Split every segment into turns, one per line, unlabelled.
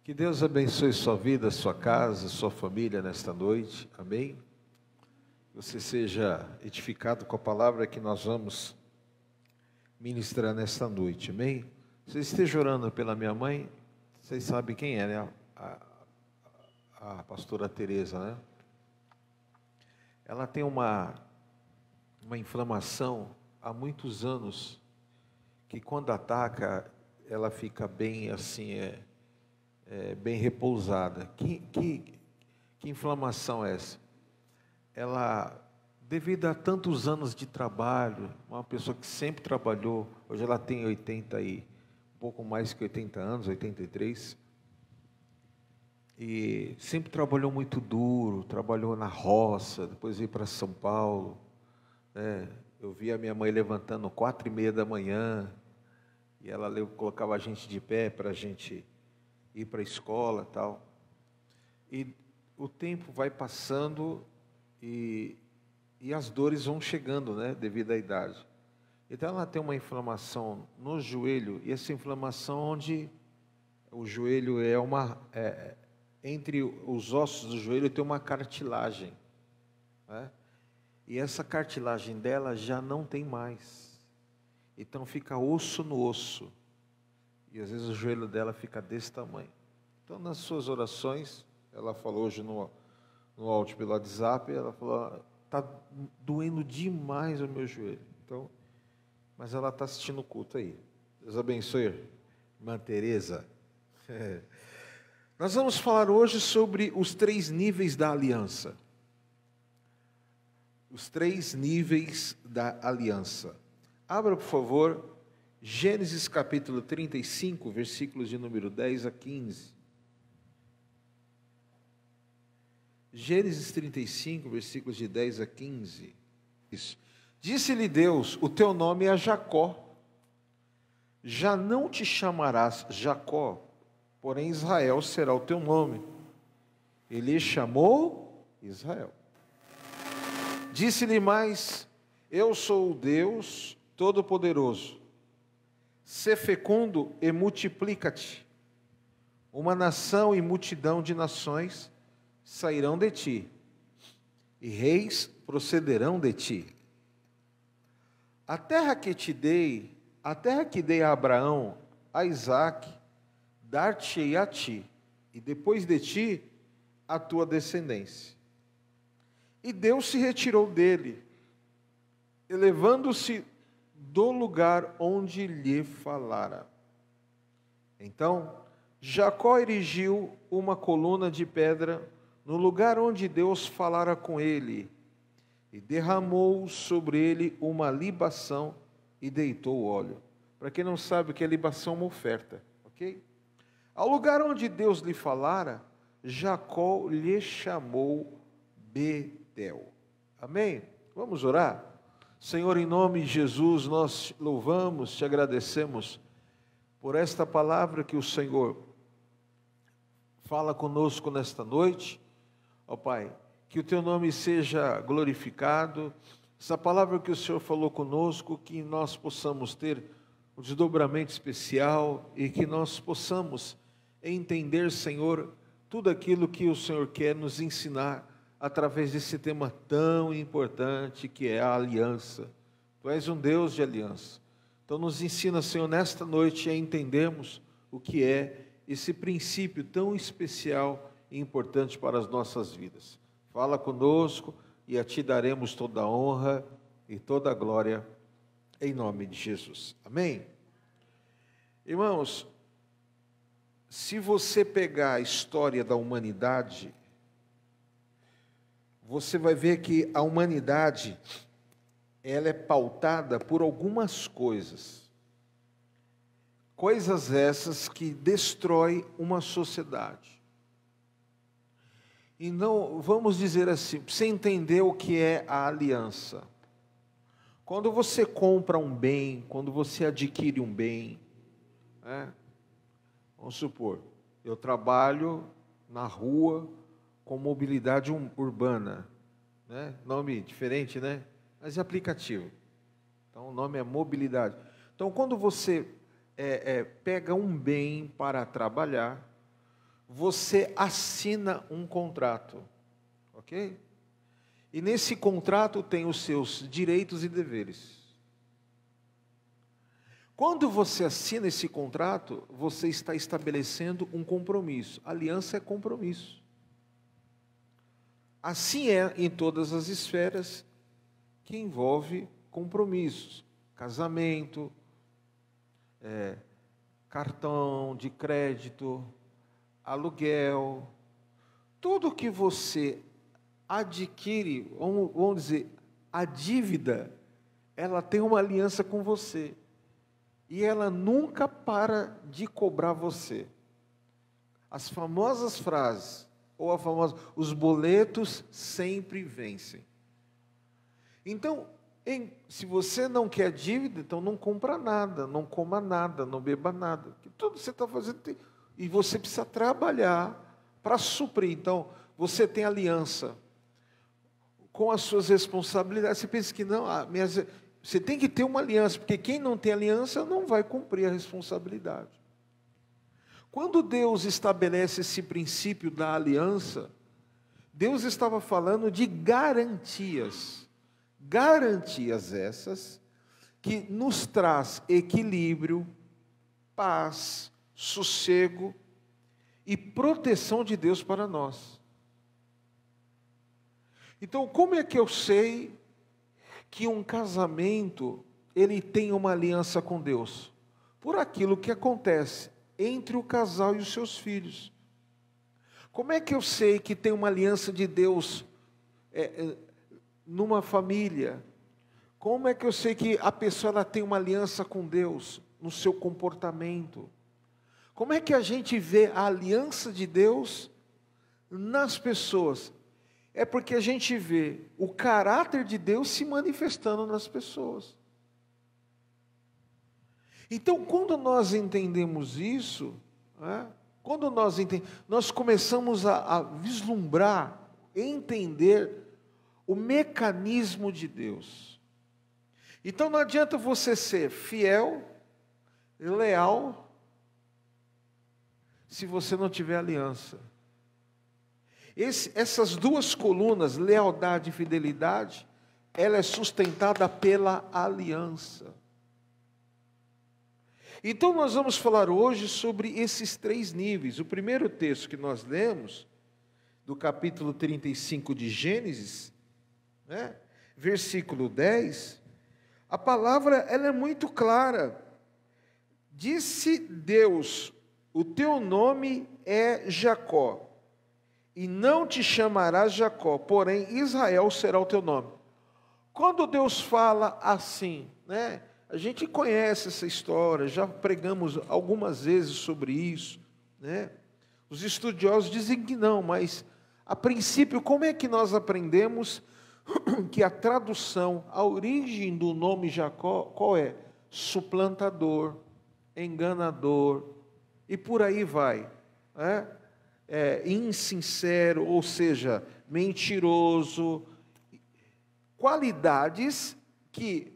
Que Deus abençoe sua vida, sua casa, sua família nesta noite. Amém? Que você seja edificado com a palavra que nós vamos ministrar nesta noite. Amém? Você esteja orando pela minha mãe. Vocês sabem quem é, né? A pastora Teresa, né? Ela tem uma inflamação há muitos anos, que quando ataca, ela fica bem assim, bem repousada. Que inflamação é essa? Ela, devido a tantos anos de trabalho, uma pessoa que sempre trabalhou, hoje ela tem 80 e um pouco mais que 80 anos, 83, e sempre trabalhou muito duro, trabalhou na roça, depois veio para São Paulo, né? Eu vi a minha mãe levantando 4:30 da manhã, e ela colocava a gente de pé para a gente ir para a escola e tal. E o tempo vai passando e as dores vão chegando, né, devido à idade. Então ela tem uma inflamação no joelho, e essa inflamação onde o joelho entre os ossos do joelho tem uma cartilagem, né? E essa cartilagem dela já não tem mais. Então fica osso no osso. E às vezes o joelho dela fica desse tamanho. Então nas suas orações, ela falou hoje no áudio pelo WhatsApp, ela falou: está doendo demais o meu joelho. Então, mas ela está assistindo o culto aí. Deus abençoe, irmã Teresa. Nós vamos falar hoje sobre os 3 níveis da aliança. Os 3 níveis da aliança. Abra, por favor, Gênesis capítulo 35, versículos de número 10 a 15. Gênesis 35, versículos de 10 a 15. Isso. Disse-lhe Deus: o teu nome é Jacó. Já não te chamarás Jacó, porém Israel será o teu nome. Ele chamou Israel. Disse-lhe mais: eu sou o Deus Todo-Poderoso. Sê fecundo e multiplica-te. Uma nação e multidão de nações sairão de ti, e reis procederão de ti. A terra que dei a Abraão, a Isaque, dar-te-ei a ti, e depois de ti, a tua descendência. E Deus se retirou dele, elevando-se do lugar onde lhe falara. Então, Jacó erigiu uma coluna de pedra no lugar onde Deus falara com ele, e derramou sobre ele uma libação e deitou óleo. Para quem não sabe, o que é libação? Uma oferta, ok? Ao lugar onde Deus lhe falara, Jacó lhe chamou Betel. Amém? Vamos orar? Senhor, em nome de Jesus, nós te louvamos, te agradecemos por esta palavra que o Senhor fala conosco nesta noite. Ó Pai, que o teu nome seja glorificado, essa palavra que o Senhor falou conosco, que nós possamos ter um desdobramento especial e que nós possamos entender, Senhor, tudo aquilo que o Senhor quer nos ensinar através desse tema tão importante que é a aliança. Tu és um Deus de aliança. Então nos ensina, Senhor, nesta noite a entendermos o que é esse princípio tão especial e importante para as nossas vidas. Fala conosco e a Ti daremos toda a honra e toda a glória em nome de Jesus. Amém? Irmãos, se você pegar a história da humanidade, você vai ver que a humanidade, ela é pautada por algumas coisas. Coisas essas que destroem uma sociedade. E não, vamos dizer assim, para você entender o que é a aliança. Quando você compra um bem, quando você adquire um bem, né? Vamos supor, eu trabalho na rua com mobilidade urbana, né? Nome diferente, né? Mas é aplicativo. Então o nome é mobilidade. Então quando você pega um bem para trabalhar, você assina um contrato, ok? E nesse contrato tem os seus direitos e deveres. Quando você assina esse contrato, você está estabelecendo um compromisso. Aliança é compromisso. Assim é em todas as esferas que envolve compromissos. Casamento, cartão de crédito, aluguel. Tudo que você adquire, vamos dizer, a dívida, ela tem uma aliança com você. E ela nunca para de cobrar você. As famosas frases, ou a famosa, os boletos sempre vencem. Então, se você não quer dívida, então não compra nada, não coma nada, não beba nada. Porque tudo que você está fazendo, e você precisa trabalhar para suprir. Então, você tem aliança com as suas responsabilidades. Você pensa que não, você tem que ter uma aliança, porque quem não tem aliança não vai cumprir a responsabilidade. Quando Deus estabelece esse princípio da aliança, Deus estava falando de garantias. Garantias essas que nos traz equilíbrio, paz, sossego e proteção de Deus para nós. Então, como é que eu sei que um casamento, ele tem uma aliança com Deus? Por aquilo que acontece entre o casal e os seus filhos. Como é que eu sei que tem uma aliança de Deus numa família? Como é que eu sei que a pessoa ela tem uma aliança com Deus no seu comportamento? Como é que a gente vê a aliança de Deus nas pessoas? É porque a gente vê o caráter de Deus se manifestando nas pessoas. Então, quando nós entendemos isso, nós começamos a vislumbrar, entender o mecanismo de Deus. Então, não adianta você ser fiel, leal, se você não tiver aliança. Essas duas colunas, lealdade e fidelidade, ela é sustentada pela aliança. Então nós vamos falar hoje sobre esses três níveis. O primeiro texto que nós lemos, do capítulo 35 de Gênesis, versículo 10, a palavra ela é muito clara. Disse Deus, o teu nome é Jacó, e não te chamarás Jacó, porém Israel será o teu nome. Quando Deus fala assim, a gente conhece essa história, já pregamos algumas vezes sobre isso, Os estudiosos dizem que não, mas a princípio, como é que nós aprendemos que a tradução, a origem do nome Jacó, qual é? Suplantador, enganador, e por aí vai, insincero, ou seja, mentiroso, qualidades que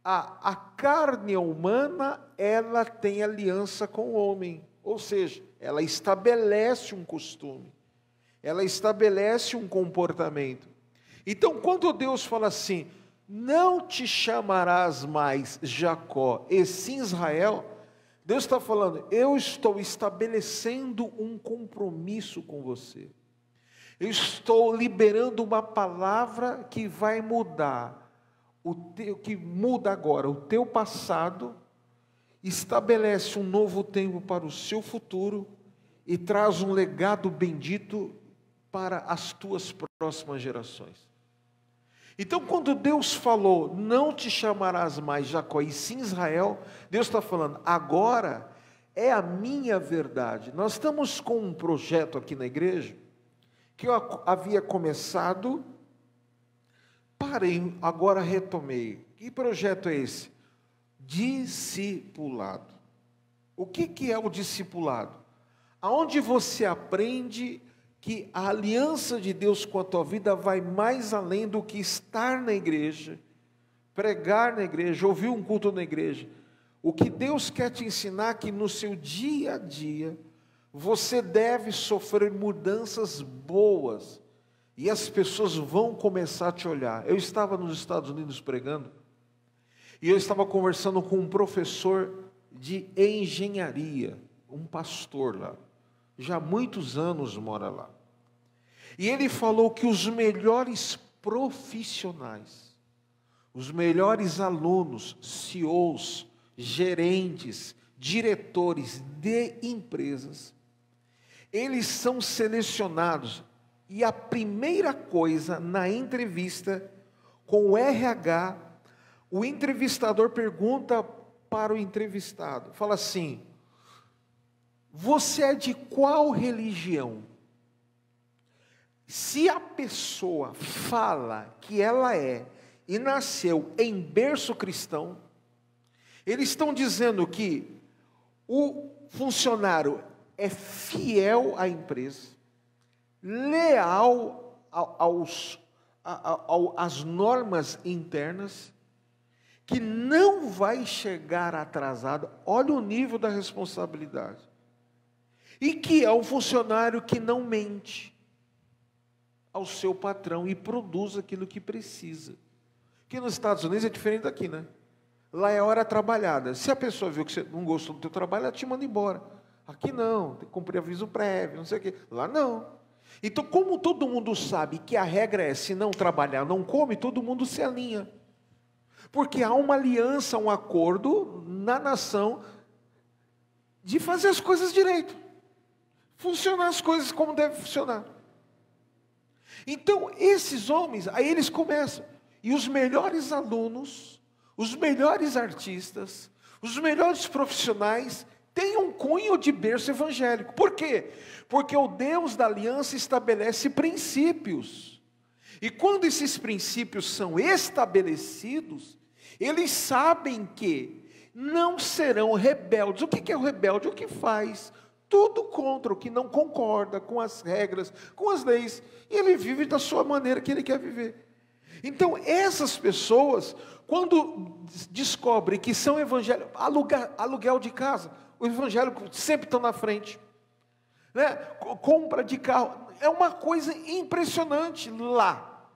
a carne humana, ela tem aliança com o homem, ou seja, ela estabelece um costume, ela estabelece um comportamento. Então, quando Deus fala assim, não te chamarás mais Jacó, e sim Israel, Deus está falando, eu estou estabelecendo um compromisso com você. Eu estou liberando uma palavra que vai mudar, que muda agora o teu passado, estabelece um novo tempo para o seu futuro e traz um legado bendito para as tuas próximas gerações. Então, quando Deus falou, não te chamarás mais Jacó, e sim Israel, Deus está falando, agora é a minha verdade. Nós estamos com um projeto aqui na igreja, que eu havia começado, parei, agora retomei. Que projeto é esse? Discipulado. O que é o discipulado? Aonde você aprende que a aliança de Deus com a tua vida vai mais além do que estar na igreja, pregar na igreja, ouvir um culto na igreja. O que Deus quer te ensinar é que no seu dia a dia, você deve sofrer mudanças boas, e as pessoas vão começar a te olhar. Eu estava nos Estados Unidos pregando, e eu estava conversando com um professor de engenharia, um pastor lá, já há muitos anos mora lá. E ele falou que os melhores profissionais, os melhores alunos, CEOs, gerentes, diretores de empresas, eles são selecionados, e a primeira coisa na entrevista com o RH, o entrevistador pergunta para o entrevistado, fala assim: você é de qual religião? Se a pessoa fala que ela é e nasceu em berço cristão, eles estão dizendo que o funcionário é fiel à empresa, leal às normas internas, que não vai chegar atrasado. Olha o nível da responsabilidade. E que é um funcionário que não mente ao seu patrão e produz aquilo que precisa. Que nos Estados Unidos é diferente daqui, né? Lá é hora trabalhada. Se a pessoa viu que você não gostou do teu trabalho, ela te manda embora. Aqui não, tem que cumprir aviso prévio, não sei o quê. Lá não. Então, como todo mundo sabe que a regra é, se não trabalhar, não come, todo mundo se alinha. Porque há uma aliança, um acordo na nação de fazer as coisas direito. Funcionar as coisas como deve funcionar. Então, esses homens, aí eles começam. E os melhores alunos, os melhores artistas, os melhores profissionais têm um cunho de berço evangélico. Por quê? Porque o Deus da aliança estabelece princípios. E quando esses princípios são estabelecidos, eles sabem que não serão rebeldes. O que é o rebelde? O que faz tudo contra, o que não concorda com as regras, com as leis. E ele vive da sua maneira que ele quer viver. Então, essas pessoas, quando descobrem que são evangélicos, aluguel de casa, o evangélico sempre está na frente, né? Compra de carro, é uma coisa impressionante lá.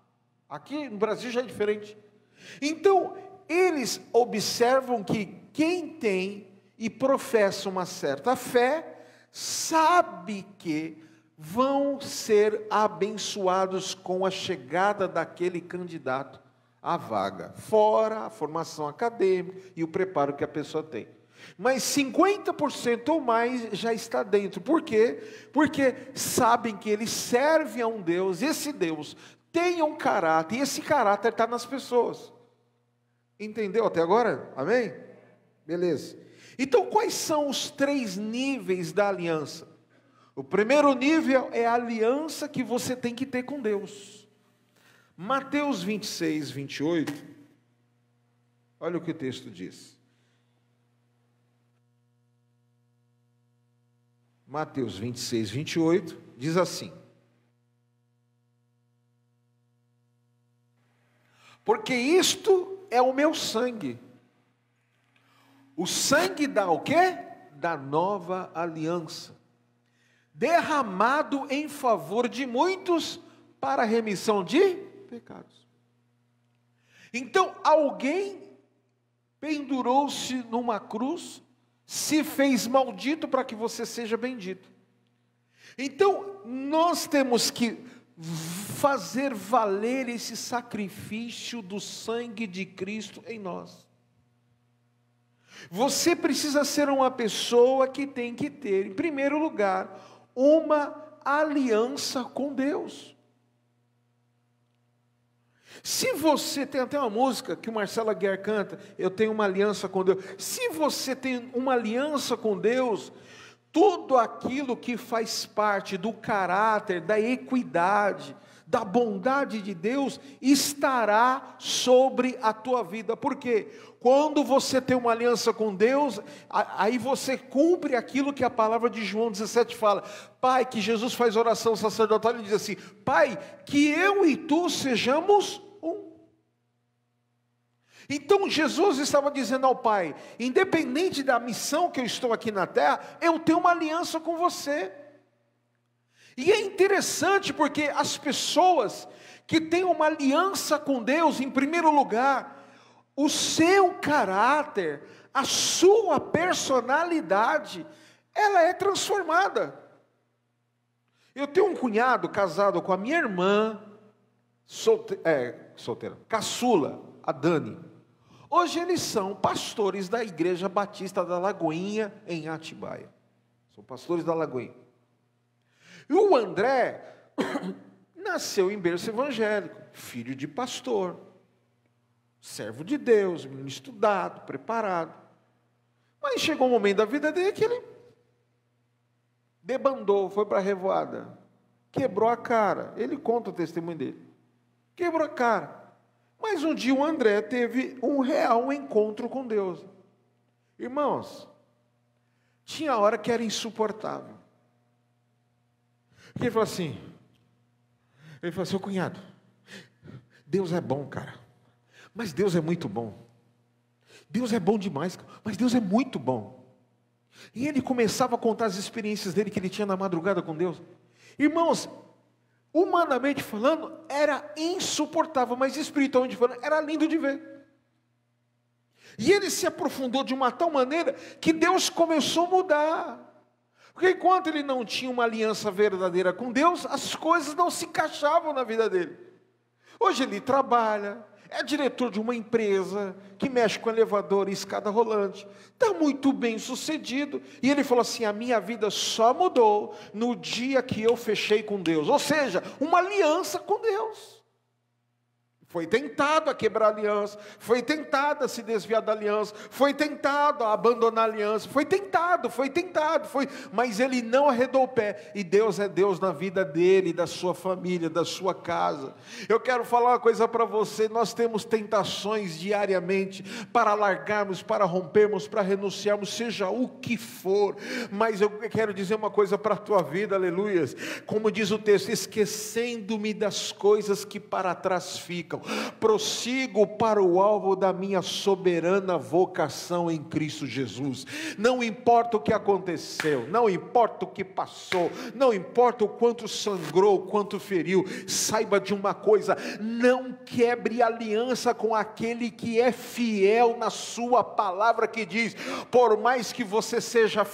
Aqui no Brasil já é diferente. Então, eles observam que quem tem e professa uma certa fé, sabe que vão ser abençoados com a chegada daquele candidato à vaga, fora a formação acadêmica e o preparo que a pessoa tem. Mas 50% ou mais já está dentro. Por quê? Porque sabem que eles servem a um Deus, esse Deus tem um caráter, e esse caráter está nas pessoas. Entendeu até agora? Amém? Beleza. Então, quais são os 3 níveis da aliança? O primeiro nível é a aliança que você tem que ter com Deus. Mateus 26, 28, olha o que o texto diz. Mateus 26, 28, diz assim: porque isto é o meu sangue. O sangue dá o quê? Da nova aliança, derramado em favor de muitos para a remissão de pecados. Então, alguém pendurou-se numa cruz, se fez maldito para que você seja bendito. Então, nós temos que fazer valer esse sacrifício do sangue de Cristo em nós. Você precisa ser uma pessoa que tem que ter, em primeiro lugar, uma aliança com Deus. Se você tem até uma música que o Marcelo Aguiar canta, eu tenho uma aliança com Deus. Se você tem uma aliança com Deus, tudo aquilo que faz parte do caráter, da equidade, da bondade de Deus, estará sobre a tua vida. Por quê? Quando você tem uma aliança com Deus, aí você cumpre aquilo que a palavra de João 17 fala. Pai, que Jesus faz oração sacerdotal e diz assim: Pai, que eu e tu sejamos um. Então Jesus estava dizendo ao Pai: independente da missão que eu estou aqui na terra, eu tenho uma aliança com você. E é interessante porque as pessoas que têm uma aliança com Deus, em primeiro lugar, o seu caráter, a sua personalidade, ela é transformada. Eu tenho um cunhado casado com a minha irmã, solteira, caçula, a Dani. Hoje eles são pastores da Igreja Batista da Lagoinha, em Atibaia. São pastores da Lagoinha. E o André nasceu em berço evangélico, filho de pastor, servo de Deus, menino estudado, preparado. Mas chegou um momento da vida dele que ele debandou, foi para a revoada, quebrou a cara. Ele conta o testemunho dele. Quebrou a cara. Mas um dia o André teve um real encontro com Deus. Irmãos, tinha hora que era insuportável. Porque ele falou assim, seu cunhado, Deus é bom, cara. Mas Deus é muito bom. Deus é bom demais, mas Deus é muito bom. E ele começava a contar as experiências dele que ele tinha na madrugada com Deus. Irmãos, humanamente falando, era insuportável, mas espiritualmente falando, era lindo de ver. E ele se aprofundou de uma tal maneira que Deus começou a mudar. Porque enquanto ele não tinha uma aliança verdadeira com Deus, as coisas não se encaixavam na vida dele. Hoje ele trabalha, é diretor de uma empresa que mexe com elevador e escada rolante, está muito bem sucedido, e ele falou assim: a minha vida só mudou no dia que eu fechei com Deus, ou seja, uma aliança com Deus. Foi tentado a quebrar a aliança, foi tentado a se desviar da aliança, foi tentado a abandonar a aliança, foi tentado, mas ele não arredou o pé, e Deus é Deus na vida dele, da sua família, da sua casa. Eu quero falar uma coisa para você: nós temos tentações diariamente para largarmos, para rompermos, para renunciarmos, seja o que for, mas eu quero dizer uma coisa para a tua vida, aleluias, como diz o texto: esquecendo-me das coisas que para trás ficam, prossigo para o alvo da minha soberana vocação em Cristo Jesus. Não importa o que aconteceu, não importa o que passou, não importa o quanto sangrou, o quanto feriu, saiba de uma coisa: não quebre aliança com aquele que é fiel na sua palavra, que diz: por mais que você seja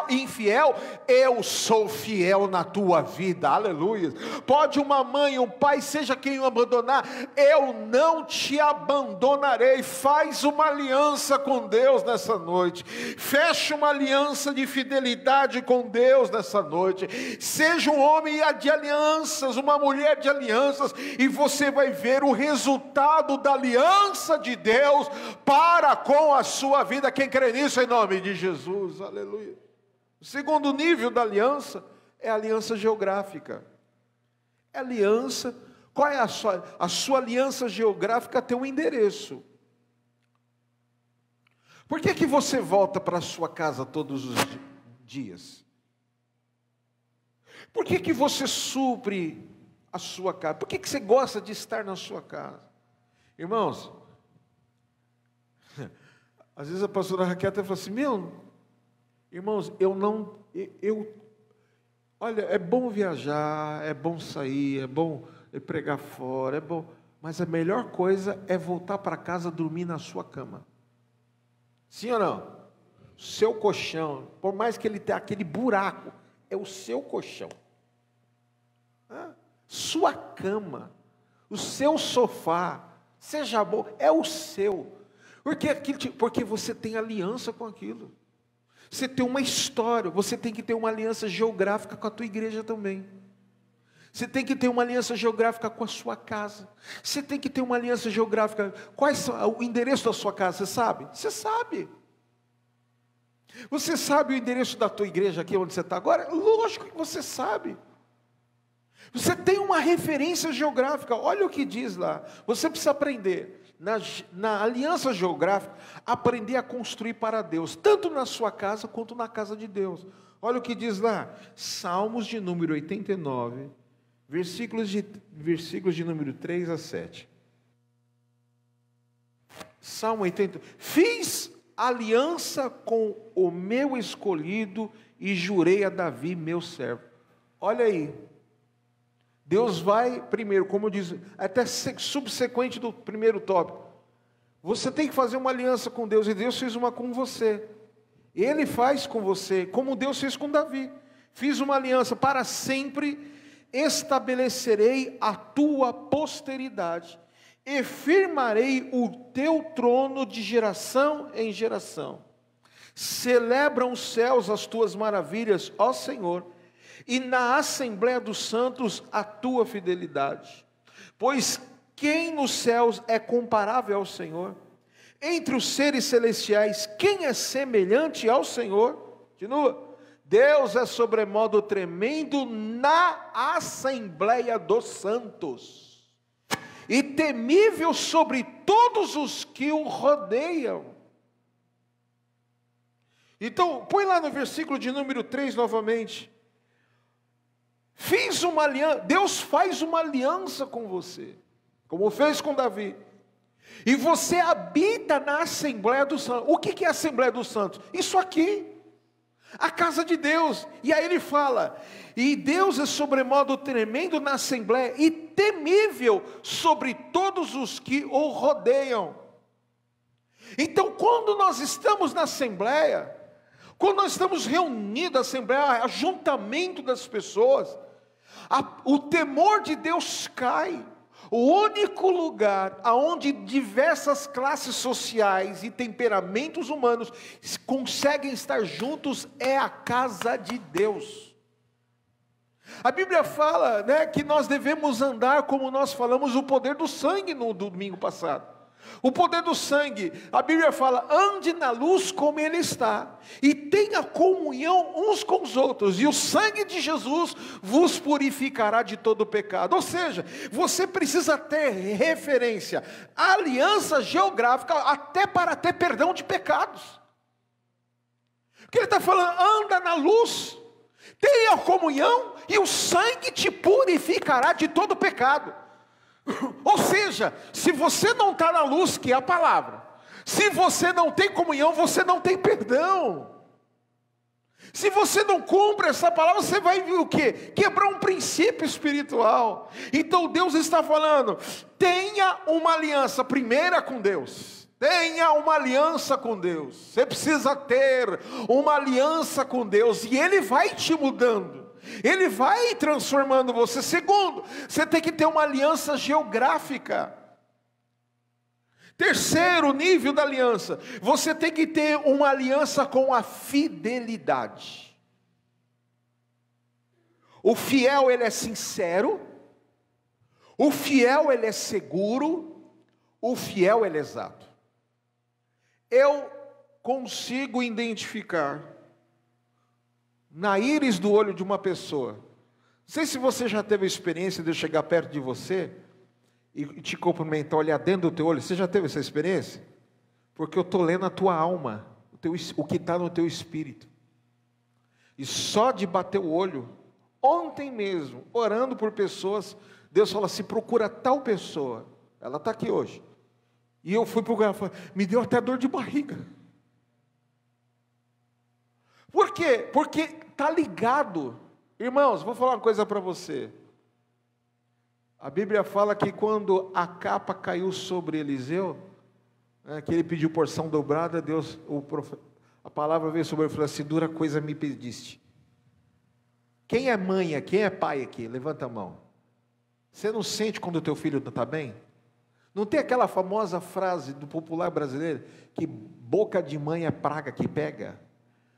infiel, eu sou fiel na tua vida, aleluia. Pode uma mãe, um pai, seja quem o abandonar, eu não te abandonarei. Faz uma aliança com Deus nessa noite, fecha uma aliança de fidelidade com Deus nessa noite, seja um homem de alianças, uma mulher de alianças, e você vai ver o resultado da aliança de Deus para com a sua vida. Quem crê nisso, em nome de Jesus, aleluia. O segundo nível da aliança é a aliança geográfica. É aliança. Qual é a sua aliança geográfica? Tem um endereço. Por que você volta para a sua casa todos os dias? Por que você supre a sua casa? Por que você gosta de estar na sua casa? Irmãos, às vezes a pastora Raquel até fala assim: irmãos, olha, é bom viajar, é bom sair, é bom pregar fora, é bom, mas a melhor coisa é voltar para casa, dormir na sua cama. Sim ou não? Seu colchão, por mais que ele tenha aquele buraco, é o seu colchão. Sua cama, o seu sofá, seja bom, é o seu. Porque você tem aliança com aquilo. Você tem uma história, você tem que ter uma aliança geográfica com a tua igreja também. Você tem que ter uma aliança geográfica com a sua casa. Você tem que ter uma aliança geográfica. Qual é o endereço da sua casa? Você sabe? Você sabe. Você sabe o endereço da tua igreja aqui onde você está agora? Lógico que você sabe. Você tem uma referência geográfica. Olha o que diz lá. Você precisa aprender, na aliança geográfica, aprender a construir para Deus, tanto na sua casa quanto na casa de Deus. Olha o que diz lá. Salmos de número 89, versículos de número 3 a 7. Salmo 80. Fiz aliança com o meu escolhido e jurei a Davi, meu servo. Olha aí. Deus vai, primeiro, como diz, até subsequente do primeiro tópico. Você tem que fazer uma aliança com Deus, e Deus fez uma com você. Ele faz com você, como Deus fez com Davi. Fiz uma aliança, para sempre estabelecerei a tua posteridade, e firmarei o teu trono de geração em geração. Celebram os céus as tuas maravilhas, ó Senhor, e na Assembleia dos Santos a tua fidelidade. Pois quem nos céus é comparável ao Senhor? Entre os seres celestiais, quem é semelhante ao Senhor? Continua. Deus é sobremodo tremendo na Assembleia dos Santos, e temível sobre todos os que o rodeiam. Então, põe lá no versículo de número 3 novamente. Fiz uma aliança, Deus faz uma aliança com você, como fez com Davi. E você habita na Assembleia dos Santos. O que é a Assembleia dos Santos? Isso aqui, a casa de Deus. E aí ele fala, e Deus é sobremodo tremendo na Assembleia, e temível sobre todos os que o rodeiam. Então, quando nós estamos na Assembleia, quando nós estamos reunidos, a Assembleia, ajuntamento das pessoas, o temor de Deus cai. O único lugar onde diversas classes sociais e temperamentos humanos conseguem estar juntos é a casa de Deus. A Bíblia fala, né, que nós devemos andar como nós falamos o poder do sangue no domingo passado. O poder do sangue, a Bíblia fala, ande na luz como ele está, e tenha comunhão uns com os outros, e o sangue de Jesus vos purificará de todo pecado. Ou seja, você precisa ter referência, aliança geográfica, até para ter perdão de pecados. Porque ele está falando, anda na luz, tenha comunhão, e o sangue te purificará de todo pecado. Ou seja, se você não está na luz, que é a palavra, se você não tem comunhão, você não tem perdão. Se você não cumpre essa palavra, você vai ver o quê? Quebrar um princípio espiritual. Então Deus está falando, tenha uma aliança primeira com Deus. Tenha uma aliança com Deus. Você precisa ter uma aliança com Deus, e Ele vai te mudando. Ele vai transformando você. Segundo, você tem que ter uma aliança geográfica. Terceiro nível da aliança, você tem que ter uma aliança com a fidelidade. O fiel, ele é sincero. O fiel, ele é seguro. O fiel, ele é exato. Eu consigo identificar na íris do olho de uma pessoa. Não sei se você já teve a experiência de eu chegar perto de você e te cumprimentar, olhar dentro do teu olho. Você já teve essa experiência? Porque eu estou lendo a tua alma, o que está no teu espírito. E só de bater o olho, ontem mesmo, orando por pessoas, Deus fala assim, procura tal pessoa. Ela está aqui hoje. E eu fui procurar, me deu até dor de barriga. Por quê? Porque está ligado. Irmãos, vou falar uma coisa para você. A Bíblia fala que quando a capa caiu sobre Eliseu, que ele pediu porção dobrada, Deus, a palavra veio sobre ele e falou assim, dura coisa me pediste. Quem é mãe aqui? Quem é pai aqui? Levanta a mão. Você não sente quando o teu filho não está bem? Não tem aquela famosa frase do popular brasileiro, que boca de mãe é praga que pega?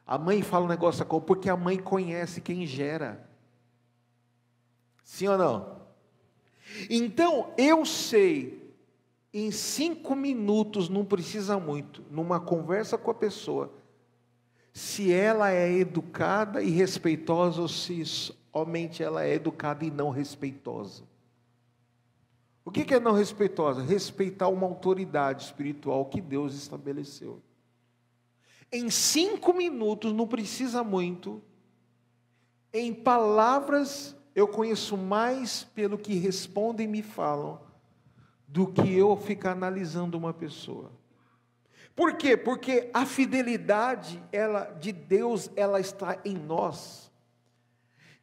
A mãe fala um negócio porque a mãe conhece quem gera. Sim ou não? Então, eu sei, em 5 minutos, não precisa muito, numa conversa com a pessoa, se ela é educada e respeitosa, ou se somente ela é educada e não respeitosa. O que é não respeitosa? Respeitar uma autoridade espiritual que Deus estabeleceu. Em 5 minutos, não precisa muito, em palavras, eu conheço mais pelo que respondem e me falam, do que eu ficar analisando uma pessoa. Por quê? Porque a fidelidade de Deus, ela está em nós.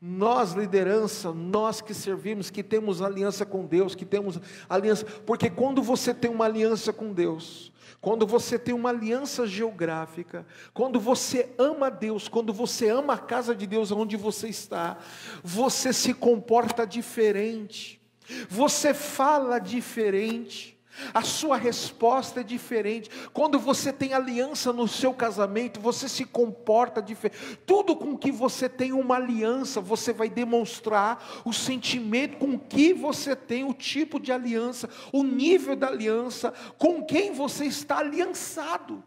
Nós, liderança, nós que servimos, que temos aliança com Deus, que temos aliança, porque quando você tem uma aliança com Deus, quando você tem uma aliança geográfica, quando você ama Deus, quando você ama a casa de Deus onde você está, você se comporta diferente, você fala diferente, a sua resposta é diferente. Quando você tem aliança no seu casamento, você se comporta diferente. Tudo com que você tem uma aliança, você vai demonstrar o sentimento com que você tem, o tipo de aliança, o nível da aliança, com quem você está aliançado.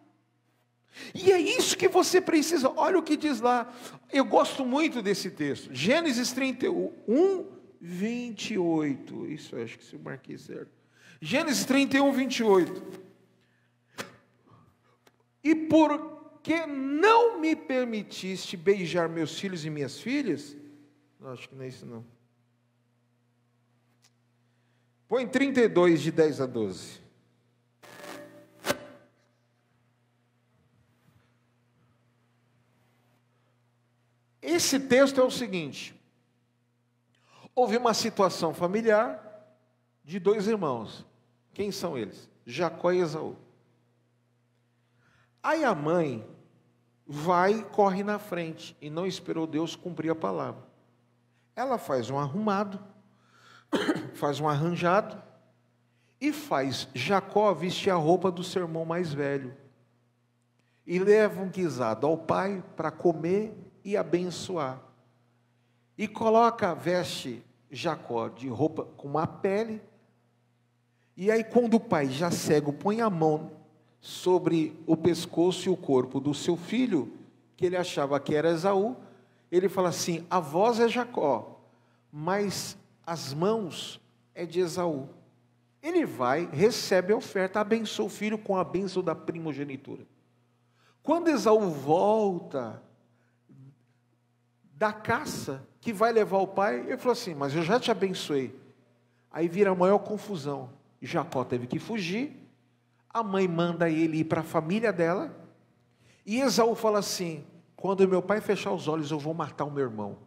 E é isso que você precisa. Olha o que diz lá. Eu gosto muito desse texto, Gênesis 31, 28. Isso, acho que se eu marquei certo. Gênesis 31, 28. E porque não me permitiste beijar meus filhos e minhas filhas? Não, acho que não é isso não. Põe 32, de 10 a 12. Esse texto é o seguinte: houve uma situação familiar de dois irmãos. Quem são eles? Jacó e Esaú. Aí a mãe vai e corre na frente e não esperou Deus cumprir a palavra. Ela faz um arrumado, faz um arranjado e faz Jacó vestir a roupa do seu irmão mais velho e leva um guisado ao pai para comer e abençoar. E veste Jacó de roupa com uma pele. E aí quando o pai, já cego, põe a mão sobre o pescoço e o corpo do seu filho, que ele achava que era Esaú, ele fala assim: a voz é Jacó, mas as mãos é de Esaú. Ele vai, recebe a oferta, abençoa o filho com a bênção da primogenitura. Quando Esaú volta da caça, que vai levar o pai, ele falou assim: mas eu já te abençoei. Aí vira a maior confusão. Jacó teve que fugir, a mãe manda ele ir para a família dela, e Esaú fala assim: quando meu pai fechar os olhos, eu vou matar o meu irmão.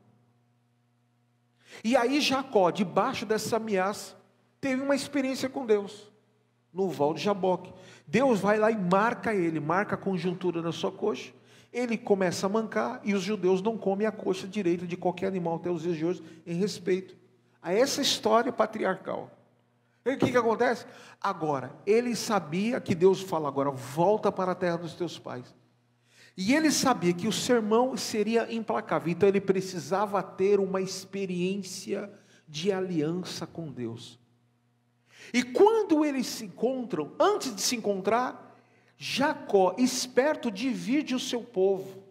E aí Jacó, debaixo dessa ameaça, teve uma experiência com Deus, no Val de Jaboque. Deus vai lá e marca ele, marca a conjuntura na sua coxa, ele começa a mancar, e os judeus não comem a coxa direita de qualquer animal até os dias de hoje, em respeito a essa história patriarcal. E o que acontece? Agora, ele sabia que Deus fala agora: volta para a terra dos teus pais. E ele sabia que o sermão seria implacável, então ele precisava ter uma experiência de aliança com Deus. E quando eles se encontram, antes de se encontrar, Jacó, esperto, divide o seu povo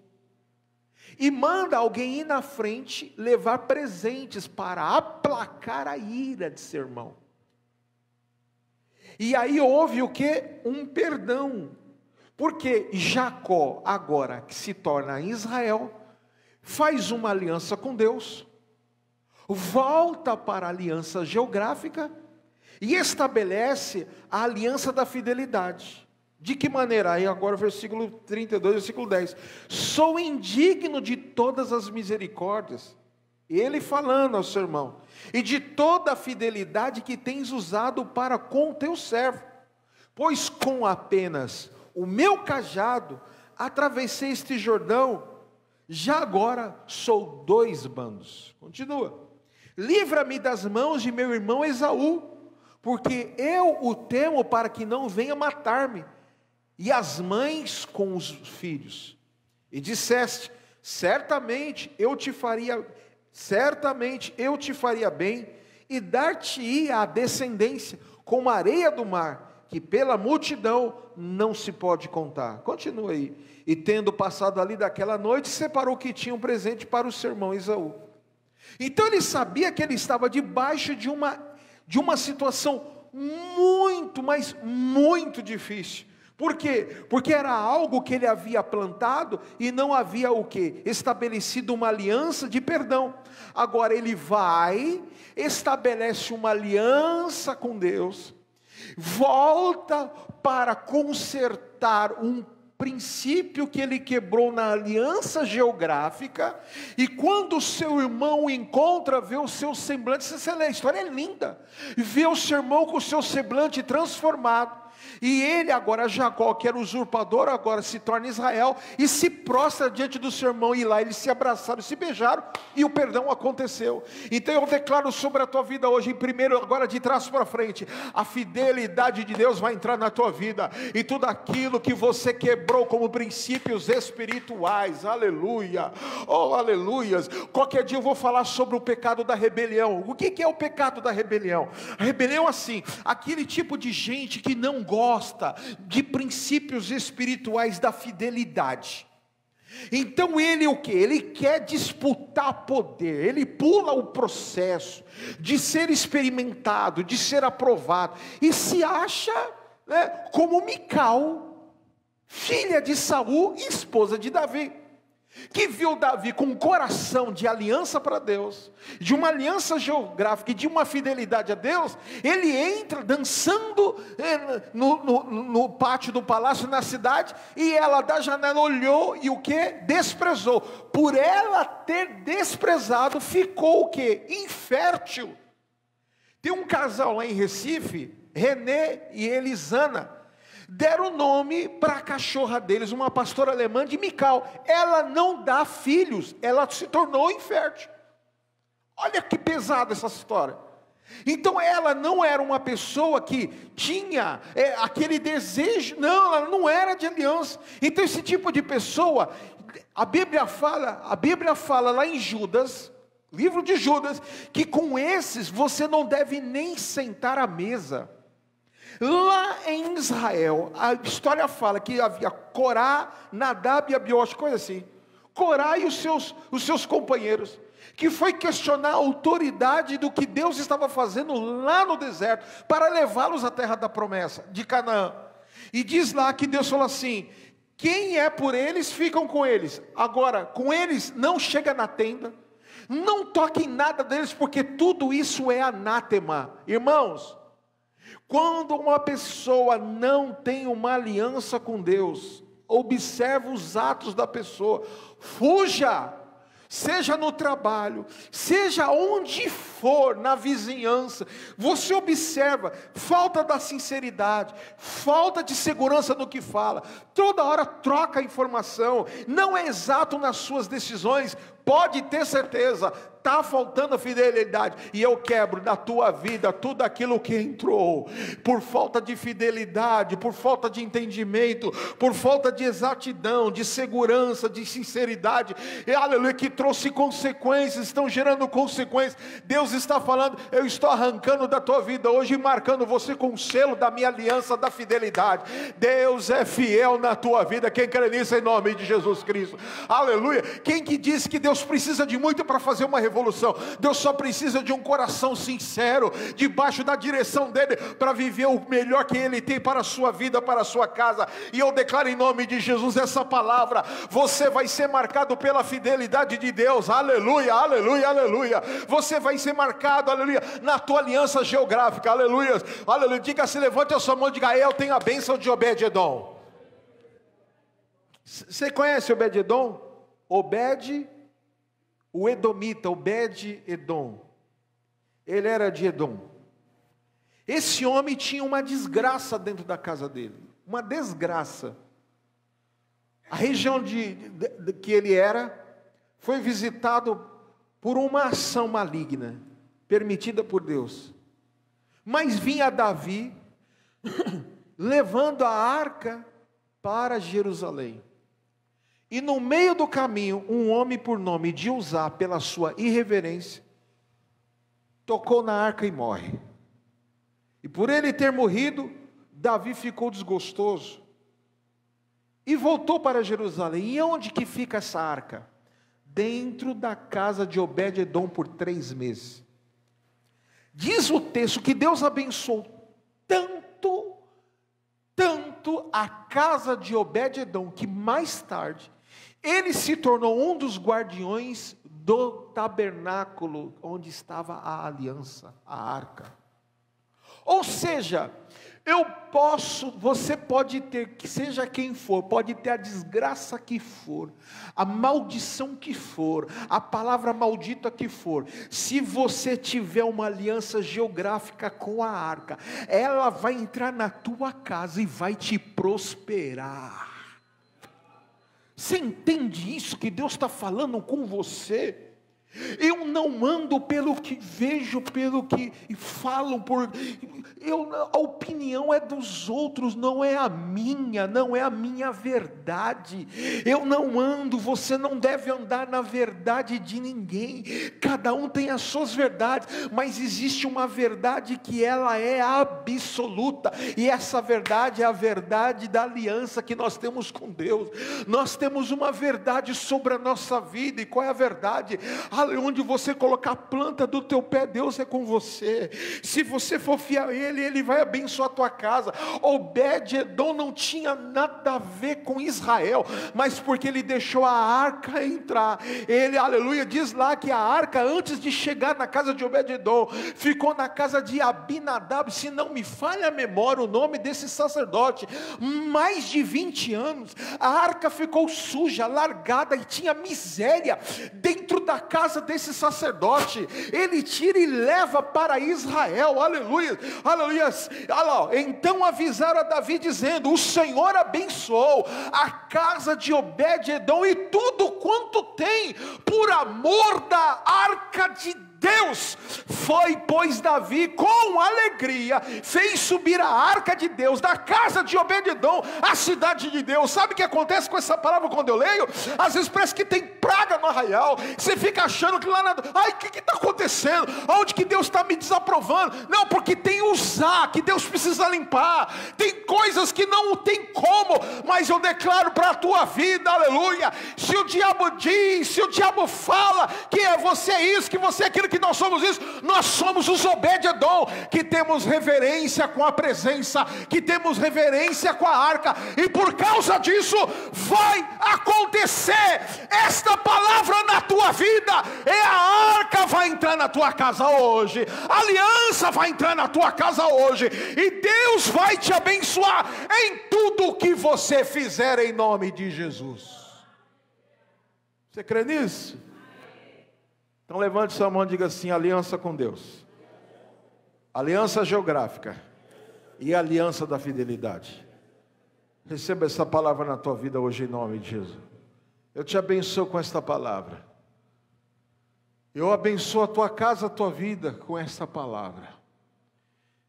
e manda alguém ir na frente levar presentes para aplacar a ira de seu irmão. E aí houve o que? Um perdão, porque Jacó, agora que se torna Israel, faz uma aliança com Deus, volta para a aliança geográfica e estabelece a aliança da fidelidade. De que maneira? Aí agora o versículo 32, versículo 10. Sou indigno de todas as misericórdias, ele falando ao seu irmão, e de toda a fidelidade que tens usado para com o teu servo, pois com apenas o meu cajado atravessei este Jordão, já agora sou 2 bandos. Continua. Livra-me das mãos de meu irmão Esaú, porque eu o temo para que não venha matar-me, e as mães com os filhos. E disseste: certamente eu te faria bem, e dar-te-ia a descendência, como a areia do mar, que pela multidão não se pode contar. Continua aí. E tendo passado ali daquela noite, separou o que tinha um presente para o seu irmão Esaú. Então ele sabia que ele estava debaixo de uma situação muito, mas muito difícil. Por quê? Porque era algo que ele havia plantado e não havia o quê? Estabelecido uma aliança de perdão. Agora ele vai, estabelece uma aliança com Deus, volta para consertar um princípio que ele quebrou na aliança geográfica, e quando o seu irmão o encontra, vê o seu semblante, a história é linda, vê o seu irmão com o seu semblante transformado, e ele agora, Jacó, que era usurpador, agora se torna Israel, e se prostra diante do seu irmão, e lá eles se abraçaram, se beijaram, e o perdão aconteceu. Então eu declaro sobre a tua vida hoje, em primeiro, agora de trás para frente, a fidelidade de Deus vai entrar na tua vida, e tudo aquilo que você quebrou como princípios espirituais, aleluia, oh aleluias. Qualquer dia eu vou falar sobre o pecado da rebelião. O que é o pecado da rebelião? A rebelião, assim, aquele tipo de gente que não gosta de princípios espirituais da fidelidade. Então ele o que? Ele quer disputar poder, ele pula o processo de ser experimentado, de ser aprovado, e se acha, né, como Mical, filha de Saul e esposa de Davi, que viu Davi com um coração de aliança para Deus, de uma aliança geográfica e de uma fidelidade a Deus. Ele entra dançando no pátio do palácio, na cidade, e ela da janela olhou e o que? Desprezou. Por ela ter desprezado, ficou o que? Infértil. Tem um casal lá em Recife, René e Elisana, deram nome para a cachorra deles, uma pastora alemã, de Mical. Ela não dá filhos, ela se tornou infértil. Olha que pesada essa história. Então ela não era uma pessoa que tinha aquele desejo, não, ela não era de aliança. Então esse tipo de pessoa, a Bíblia fala lá em Judas, livro de Judas, que com esses você não deve nem sentar à mesa. Lá em Israel, a história fala que havia Corá, Nadab e Abiú, coisa assim. Corá e os seus companheiros, que foi questionar a autoridade do que Deus estava fazendo lá no deserto, para levá-los à terra da promessa, de Canaã. E diz lá que Deus falou assim: quem é por eles, ficam com eles. Agora, com eles, não chega na tenda, não toque em nada deles, porque tudo isso é anátema. Irmãos, quando uma pessoa não tem uma aliança com Deus, observe os atos da pessoa, fuja, seja no trabalho, seja onde for, na vizinhança, você observa, falta da sinceridade, falta de segurança no que fala, toda hora troca informação, não é exato nas suas decisões, pode ter certeza, está faltando a fidelidade, e eu quebro da tua vida tudo aquilo que entrou, por falta de fidelidade, por falta de entendimento, por falta de exatidão, de segurança, de sinceridade, e aleluia, que trouxe consequências, estão gerando consequências. Deus está falando: eu estou arrancando da tua vida hoje, e marcando você com o selo da minha aliança da fidelidade. Deus é fiel na tua vida, quem crê nisso em nome de Jesus Cristo, aleluia. Quem que disse que Deus precisa de muito para fazer uma revolução? Deus só precisa de um coração sincero, debaixo da direção dele, para viver o melhor que ele tem para a sua vida, para a sua casa. E eu declaro em nome de Jesus essa palavra: você vai ser marcado pela fidelidade de Deus, aleluia, aleluia, aleluia. Você vai ser marcado, aleluia, na tua aliança geográfica, aleluia, aleluia. Diga, se levante a sua mão e diga: eu tenho a bênção de Obed-edom. Você conhece Obed-edom? Obed, o edomita, Obed-edom, ele era de Edom. Esse homem tinha uma desgraça dentro da casa dele, uma desgraça. A região que ele era, foi visitado por uma ação maligna, permitida por Deus. Mas vinha Davi, levando a arca para Jerusalém. E no meio do caminho, um homem por nome de Uzá, pela sua irreverência, tocou na arca e morre. E por ele ter morrido, Davi ficou desgostoso e voltou para Jerusalém. E onde que fica essa arca? Dentro da casa de Obed-edom por 3 meses. Diz o texto que Deus abençoou tanto a casa de Obed-edom, que mais tarde ele se tornou um dos guardiões do tabernáculo onde estava a aliança, a arca. Ou seja, você pode ter, que seja quem for, pode ter a desgraça que for, a maldição que for, a palavra maldita que for, se você tiver uma aliança geográfica com a arca, ela vai entrar na tua casa e vai te prosperar. Você entende isso que Deus está falando com você? Eu não ando pelo que vejo, pelo que falam, a opinião é dos outros, não é a minha verdade. Eu não ando, você não deve andar na verdade de ninguém. Cada um tem as suas verdades, mas existe uma verdade que ela é absoluta, e essa verdade é a verdade da aliança que nós temos com Deus. Nós temos uma verdade sobre a nossa vida, e qual é a verdade? Onde você colocar a planta do teu pé, Deus é com você. Se você for fiel a Ele, Ele vai abençoar a tua casa. Obed-edom não tinha nada a ver com Israel, mas porque ele deixou a arca entrar. Ele, aleluia, diz lá que a arca, antes de chegar na casa de Obed-edom, ficou na casa de Abinadab, se não me falha a memória, o nome desse sacerdote. Mais de 20 anos, a arca ficou suja, largada, e tinha miséria dentro da casa desse sacerdote. Ele tira e leva para Israel, aleluia, aleluia. Então avisaram a Davi dizendo: o Senhor abençoou a casa de Obed-edom e tudo quanto tem, por amor da arca de Deus. Foi, pois, Davi com alegria, fez subir a arca de Deus da casa de Obed-edom à cidade de Deus. Sabe o que acontece com essa palavra quando eu leio? Às vezes parece que tem praga no arraial, você fica achando que lá na... o que está acontecendo? Onde que Deus está me desaprovando? Não, porque tem usar, que Deus precisa limpar, tem coisas que não tem como, mas eu declaro para a tua vida, aleluia, se o diabo diz, se o diabo fala que você é isso, que você é aquilo, que nós somos isso, nós somos os Obed-edom, que temos reverência com a presença, que temos reverência com a arca, e por causa disso, vai acontecer esta palavra na tua vida, e a arca vai entrar na tua casa hoje, a aliança vai entrar na tua casa hoje, e Deus vai te abençoar em tudo o que você fizer, em nome de Jesus. Você crê nisso? Então levante sua mão e diga assim: aliança com Deus, aliança geográfica e aliança da fidelidade. Receba essa palavra na tua vida hoje em nome de Jesus. Eu te abençoo com esta palavra. Eu abençoo a tua casa, a tua vida com esta palavra.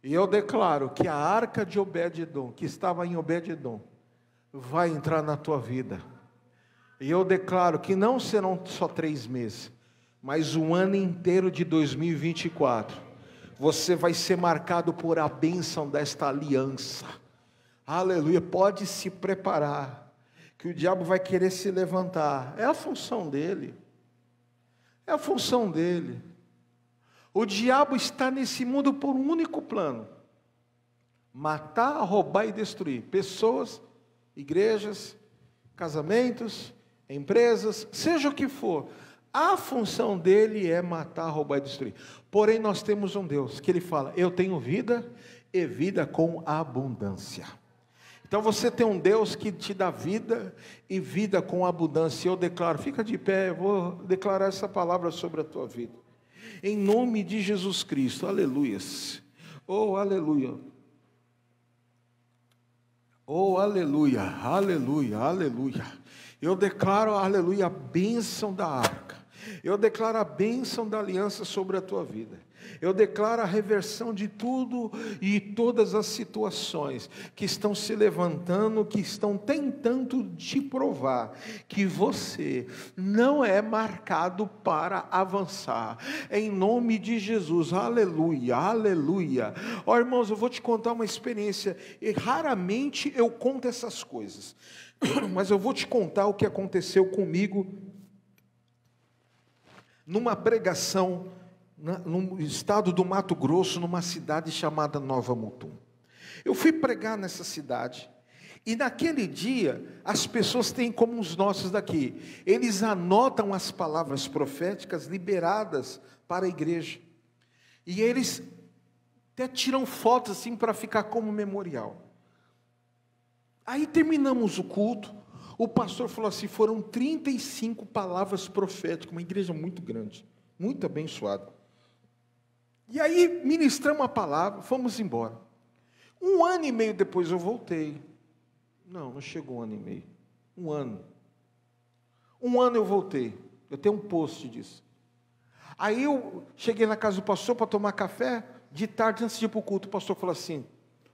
E eu declaro que a arca de Obed-edom, que estava em Obed-edom, vai entrar na tua vida. E eu declaro que não serão só 3 meses, mas um ano inteiro de 2024, você vai ser marcado por a bênção desta aliança. Aleluia, pode se preparar, que o diabo vai querer se levantar. É a função dele, é a função dele. O diabo está nesse mundo por um único plano: matar, roubar e destruir pessoas, igrejas, casamentos, empresas, seja o que for. A função dele é matar, roubar e destruir. Porém, nós temos um Deus que ele fala: eu tenho vida e vida com abundância. Então você tem um Deus que te dá vida e vida com abundância. Eu declaro, fica de pé, eu vou declarar essa palavra sobre a tua vida. Em nome de Jesus Cristo, aleluias. Oh, aleluia. Oh, aleluia, aleluia, aleluia. Eu declaro, aleluia, a bênção da arca. Eu declaro a bênção da aliança sobre a tua vida. Eu declaro a reversão de tudo e todas as situações que estão se levantando, que estão tentando te provar que você não é marcado para avançar. Em nome de Jesus, aleluia, aleluia. Ó, irmãos, eu vou te contar uma experiência, e raramente eu conto essas coisas, mas eu vou te contar o que aconteceu comigo numa pregação no estado do Mato Grosso, numa cidade chamada Nova Mutum. Eu fui pregar nessa cidade, e naquele dia, as pessoas têm como os nossos daqui, eles anotam as palavras proféticas liberadas para a igreja, e eles Até tiram fotos assim para ficar como memorial. Aí terminamos o culto. O pastor falou assim, foram 35 palavras proféticas, uma igreja muito grande, muito abençoada. E aí ministramos a palavra, fomos embora. 1 ano e meio depois eu voltei. Não chegou 1 ano e meio. 1 ano. 1 ano eu voltei. Eu tenho um post disso. Aí eu cheguei na casa do pastor para tomar café. De tarde, antes de ir para o culto, o pastor falou assim,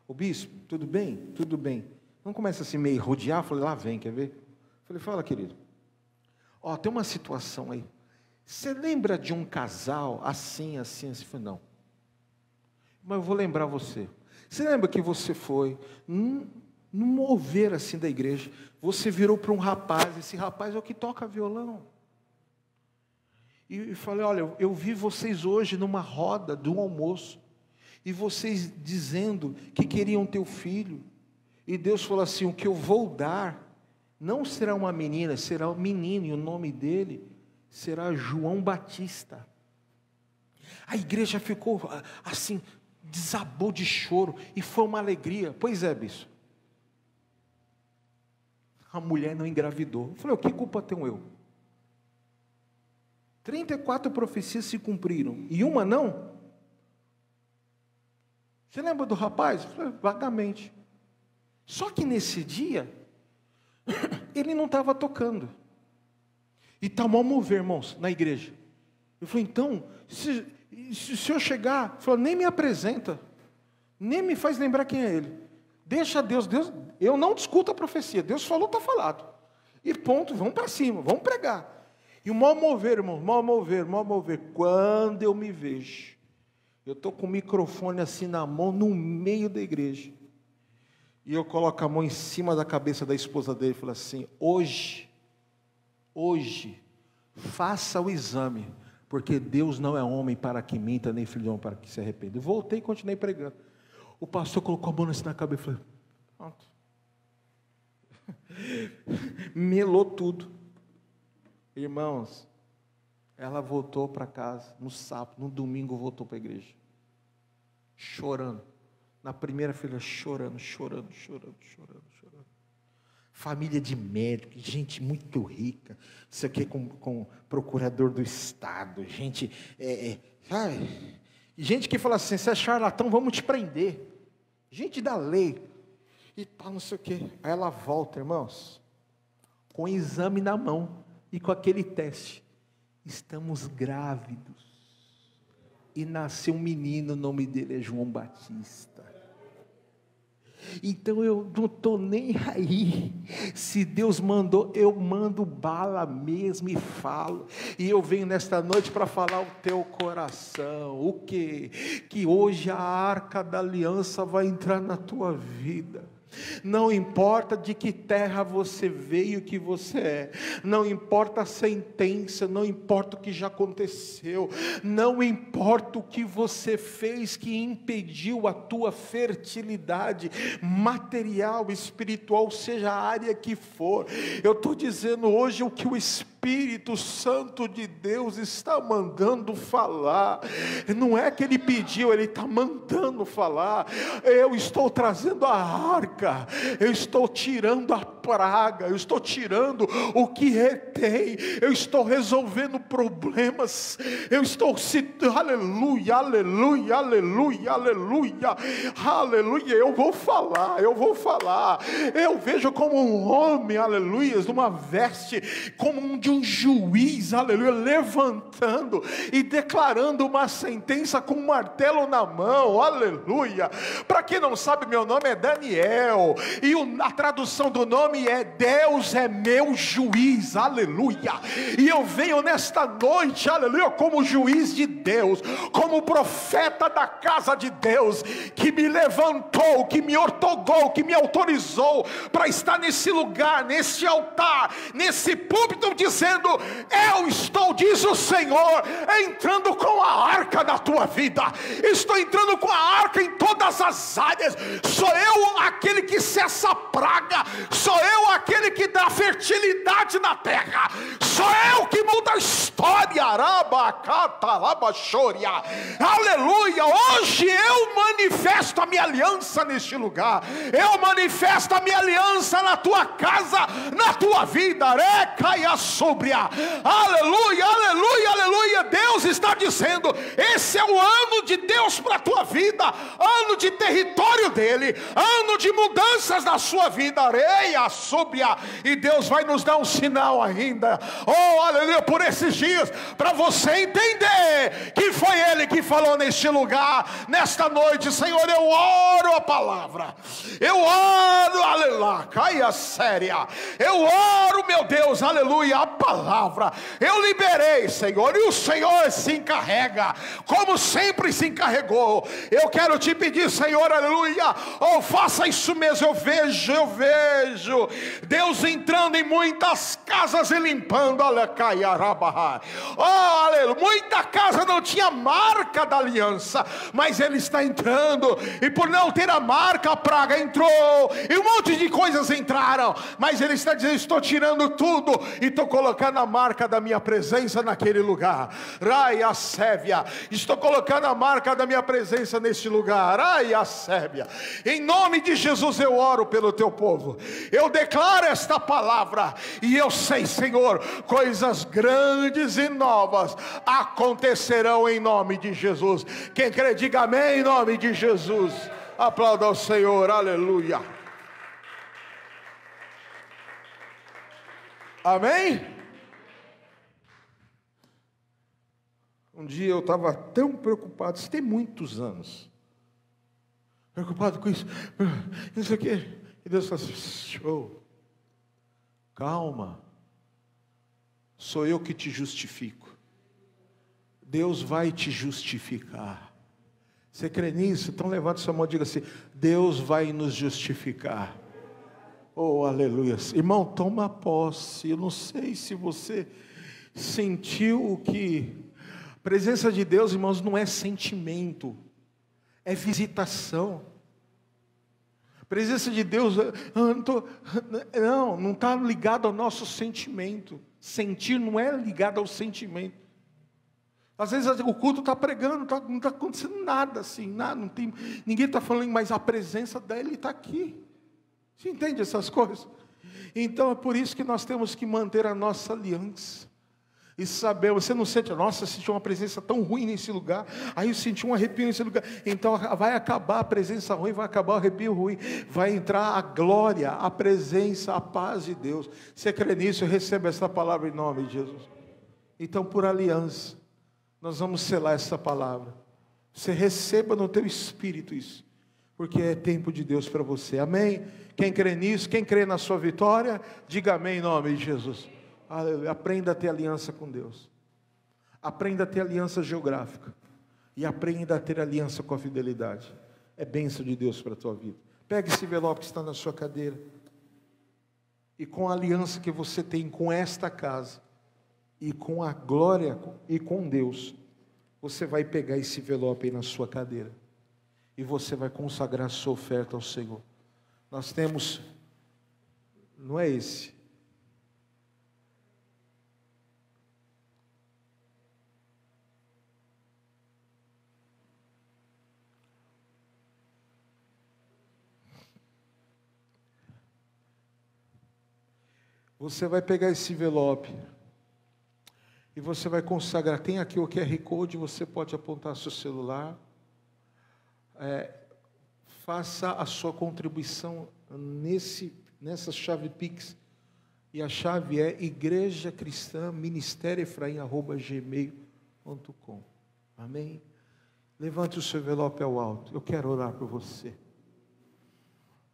ô bispo, tudo bem? Tudo bem. Não começa assim meio rodear? Eu falei, lá vem, quer ver? Eu falei, fala querido. Ó, tem uma situação aí. Você lembra de um casal assim, assim, assim? Eu falei, não. Mas eu vou lembrar você. Você lembra que você foi num mover assim da igreja, você virou para um rapaz, esse rapaz é o que toca violão. E falei, olha, eu vi vocês hoje numa roda de um almoço, e vocês dizendo que queriam ter o filho, e Deus falou assim, o que eu vou dar, não será uma menina, será um menino, e o nome dele será João Batista. A igreja ficou assim, desabou de choro, e foi uma alegria. Pois é, bispo. A mulher não engravidou. Eu falei, que culpa tenho eu? 34 profecias se cumpriram, e uma não? Você lembra do rapaz? Eu falei, vagamente. Só que nesse dia, ele não estava tocando. E está mal mover, irmãos, na igreja. Eu falei, então, se eu chegar, falou, nem me apresenta, nem me faz lembrar quem é ele. Deixa Deus, eu não discuto a profecia, Deus falou, está falado. E ponto, vamos para cima, vamos pregar. E o mal mover, irmão, mal mover. Quando eu me vejo, eu estou com o microfone assim na mão, no meio da igreja. E eu coloco a mão em cima da cabeça da esposa dele e falo assim, hoje, faça o exame, porque Deus não é homem para que minta, nem filho de homem para que se arrependa. Eu voltei e continuei pregando. O pastor colocou a mão assim na cabeça e falou, pronto. Melou tudo. Irmãos, ela voltou para casa no sábado, no domingo voltou para a igreja, chorando. Na primeira filha, chorando. Família de médicos, gente muito rica, isso aqui com procurador do estado, gente, sabe? Gente que fala assim, você é charlatão, vamos te prender. Gente da lei, e tal, não sei o quê. Aí ela volta, irmãos, com o exame na mão, e com aquele teste, estamos grávidos, e nasceu um menino, o nome dele é João Batista. Então eu não estou nem aí, se Deus mandou, eu mando bala mesmo e falo, e eu venho nesta noite para falar o teu coração, o quê? Que hoje a arca da aliança vai entrar na tua vida. Não importa de que terra você veio, que você é, não importa a sentença, não importa o que já aconteceu, não importa o que você fez que impediu a tua fertilidade material, espiritual, seja a área que for. Eu estou dizendo hoje o que o Espírito Santo de Deus está mandando falar. Não é que ele pediu, ele está mandando falar. Eu estou trazendo a arca, eu estou tirando a praga, eu estou tirando o que retém, eu estou resolvendo problemas, eu estou citando, aleluia, eu vou falar, eu vejo como um homem, aleluia, numa veste, como um de um juiz, aleluia, levantando e declarando uma sentença com um martelo na mão, aleluia. Para quem não sabe, meu nome é Daniel, e a tradução do nome é Deus é meu juiz, aleluia. E eu venho nesta noite, aleluia, como juiz de Deus, como profeta da casa de Deus, que me levantou, que me ortogou, que me autorizou para estar nesse lugar, nesse altar, nesse púlpito, dizendo, eu estou, diz o Senhor, entrando com a arca da tua vida, estou entrando com a arca em todas as áreas, sou eu aquele que cessa a praga, sou eu aquele que dá fertilidade na terra, sou eu que muda a história. Aleluia. Hoje eu manifesto a minha aliança neste lugar, eu manifesto a minha aliança na tua casa, na tua vida. Aleluia, aleluia, aleluia. Deus está dizendo: esse é o ano de Deus para a tua vida, ano de território dele, ano de mudanças na sua vida. E Deus vai nos dar um sinal ainda, oh aleluia, por esses dias, para você entender que foi Ele que falou neste lugar, nesta noite. Senhor, eu oro a palavra, eu oro, aleluia, caia séria, eu oro, meu Deus, aleluia, a palavra, eu liberei, Senhor, e o Senhor se encarrega, como sempre se encarregou. Eu quero te pedir, Senhor, aleluia, oh, faça isso mesmo. Eu vejo Deus entrando em muitas casas e limpando, oh, aleluia, muita casa não tinha marca da aliança, mas Ele está entrando, e por não ter a marca, a praga entrou, e um monte de coisas entraram, mas Ele está dizendo: estou tirando tudo, e estou colocando a marca da minha presença naquele lugar. Raia Sévia, estou colocando a marca da minha presença neste lugar. Raia Sévia, em nome de Jesus eu oro pelo teu povo, eu declaro esta palavra, e eu sei, Senhor, coisas grandes e novas acontecerão em nome de Jesus. Quem crê, diga amém em nome de Jesus. Aplauda ao Senhor, aleluia. Amém? Um dia eu estava tão preocupado, isso tem muitos anos, preocupado com isso aqui, e Deus falou assim: show, calma, sou eu que te justifico, Deus vai te justificar. Você crê nisso? Então levante sua mão e diga assim: Deus vai nos justificar. Oh, aleluia. Irmão, toma posse. Eu não sei se você sentiu que a presença de Deus, irmãos, não é sentimento, é visitação. A presença de Deus não está ligado ao nosso sentimento. Sentir não é ligado ao sentimento. Às vezes o culto está pregando, não está acontecendo nada assim, nada, não tem, ninguém está falando, mas a presença dele está aqui. Você entende essas coisas? Então é por isso que nós temos que manter a nossa aliança. E saber, você não sente: nossa, eu senti uma presença tão ruim nesse lugar, aí eu senti um arrepio nesse lugar. Então vai acabar a presença ruim, vai acabar o arrepio ruim, vai entrar a glória, a presença, a paz de Deus. Você crê nisso? Receba essa palavra em nome de Jesus. Então, por aliança, nós vamos selar essa palavra. Você receba no teu espírito isso, porque é tempo de Deus para você. Amém? Quem crê nisso, quem crê na sua vitória, diga amém em nome de Jesus. Aleluia. Aprenda a ter aliança com Deus, aprenda a ter aliança geográfica, e aprenda a ter aliança com a fidelidade. É bênção de Deus para a tua vida. Pegue esse envelope que está na sua cadeira, e com a aliança que você tem com esta casa, e com a glória e com Deus, você vai pegar esse envelope aí na sua cadeira, e você vai consagrar a sua oferta ao Senhor. Nós temos, não é esse, você vai pegar esse envelope e você vai consagrar. Tem aqui o QR Code, você pode apontar seu celular. Faça a sua contribuição nessa chave Pix. E a chave é Igreja Cristã Ministério Efraim@gmail.com. Amém? Levante o seu envelope ao alto. Eu quero orar por você.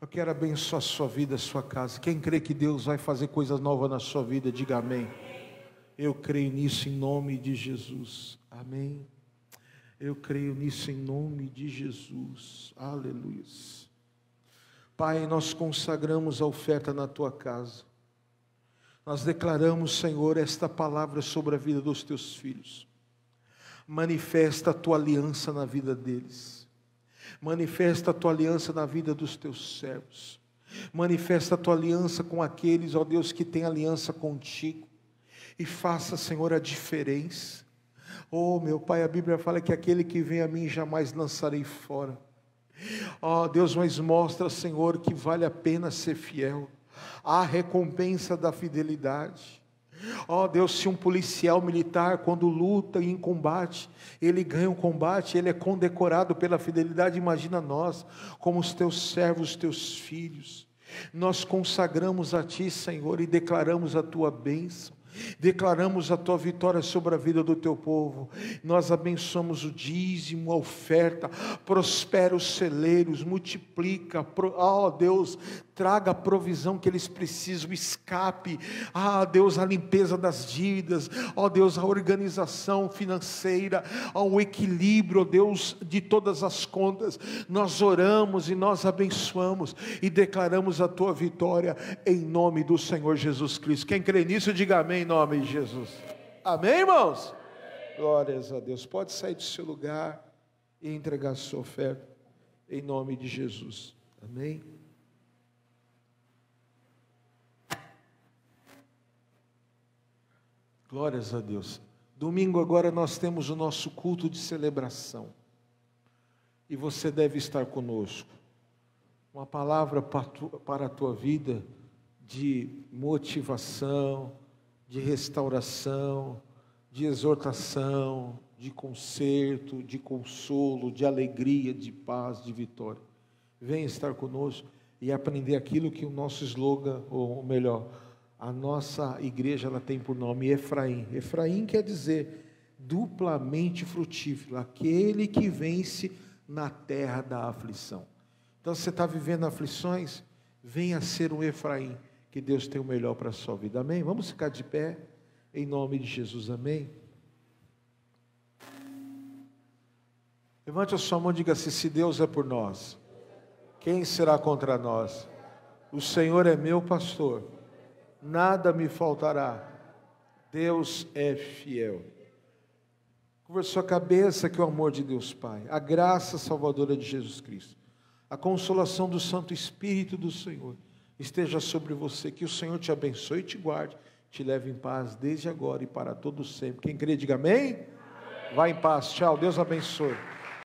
Eu quero abençoar a sua vida, a sua casa. Quem crê que Deus vai fazer coisas novas na sua vida, diga amém. Eu creio nisso em nome de Jesus. Amém. Eu creio nisso em nome de Jesus. Aleluia. Pai, nós consagramos a oferta na tua casa. Nós declaramos, Senhor, esta palavra sobre a vida dos teus filhos. Manifesta a tua aliança na vida deles. Manifesta a tua aliança na vida dos teus servos. Manifesta a tua aliança com aqueles, ó Deus, que têm aliança contigo. E faça, Senhor, a diferença. Oh, meu Pai, a Bíblia fala que aquele que vem a mim jamais lançarei fora. Oh, Deus, mas mostra, Senhor, que vale a pena ser fiel. Há recompensa da fidelidade. Oh Deus, se um policial militar, quando luta em combate, ele ganha um combate, ele é condecorado pela fidelidade. Imagina nós, como os teus servos, os teus filhos, nós consagramos a Ti, Senhor, e declaramos a Tua bênção. Declaramos a Tua vitória sobre a vida do Teu povo. Nós abençoamos o dízimo, a oferta. Prospera os celeiros, multiplica, ó Deus, traga a provisão que eles precisam, escape, Deus, a limpeza das dívidas, ó Deus, a organização financeira, o equilíbrio, ó Deus, de todas as contas. Nós oramos e nós abençoamos e declaramos a Tua vitória em nome do Senhor Jesus Cristo. Quem crê nisso, diga amém, em nome de Jesus. Amém, irmãos? Glórias a Deus. Pode sair do seu lugar e entregar a sua oferta em nome de Jesus. Amém? Glórias a Deus. Domingo agora nós temos o nosso culto de celebração. E você deve estar conosco. Uma palavra para a tua vida de motivação, de restauração, de exortação, de conserto, de consolo, de alegria, de paz, de vitória. Venha estar conosco e aprender aquilo que o nosso slogan, ou melhor, a nossa igreja, ela tem por nome Efraim. Efraim quer dizer duplamente frutífero, aquele que vence na terra da aflição. Então, se você está vivendo aflições, venha ser um Efraim, que Deus tem o melhor para a sua vida. Amém? Vamos ficar de pé, em nome de Jesus. Amém? Levante a sua mão e diga assim: se Deus é por nós, quem será contra nós? O Senhor é meu pastor, nada me faltará. Deus é fiel. Curva sua cabeça, que o amor de Deus Pai, a graça salvadora de Jesus Cristo, a consolação do Santo Espírito do Senhor esteja sobre você. Que o Senhor te abençoe e te guarde, te leve em paz desde agora e para todo sempre. Quem crê, diga amém. Vá em paz. Tchau. Deus abençoe.